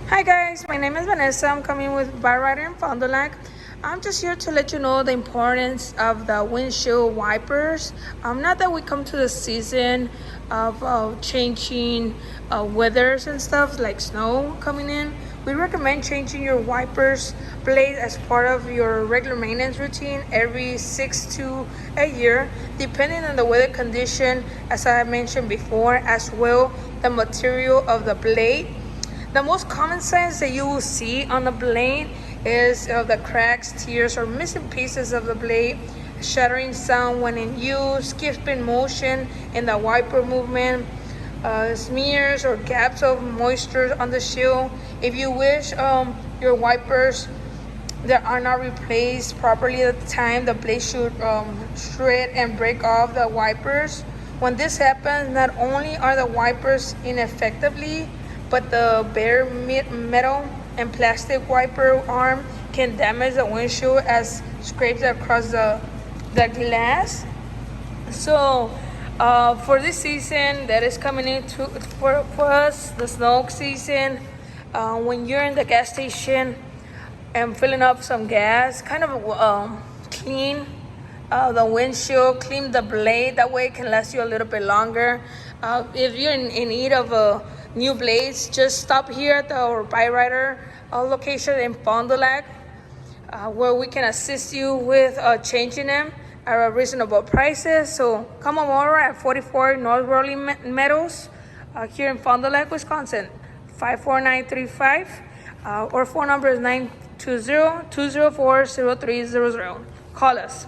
Hi guys, my name is Vanessa. I'm coming with Byrider Fond du Lac. I'm just here to let you know the importance of the windshield wipers. Not that we come to the season of changing weathers and stuff like snow coming in, we recommend changing your wipers blade as part of your regular maintenance routine every 6 to a year, depending on the weather condition, as I mentioned before, as well the material of the blade. The most common signs that you will see on the blade is the cracks, tears, or missing pieces of the blade, shattering sound when in use, skipping motion in the wiper movement, smears or gaps of moisture on the shield. If you wish your wipers that are not replaced properly at the time, the blade should shred and break off the wipers. When this happens, not only are the wipers ineffectively, but the bare metal and plastic wiper arm can damage the windshield as scrapes across the glass. So for this season that is coming into for us, the snow season, when you're in the gas station and filling up some gas, kind of clean the windshield, clean the blade. That way it can last you a little bit longer. If you're in need of new blades, just stop here at our Byrider location in Fond du Lac, where we can assist you with changing them at reasonable prices. So come on over at 44 North Raleigh Meadows here in Fond du Lac, Wisconsin, 54935. Our phone number is 920-204-0300. Call us.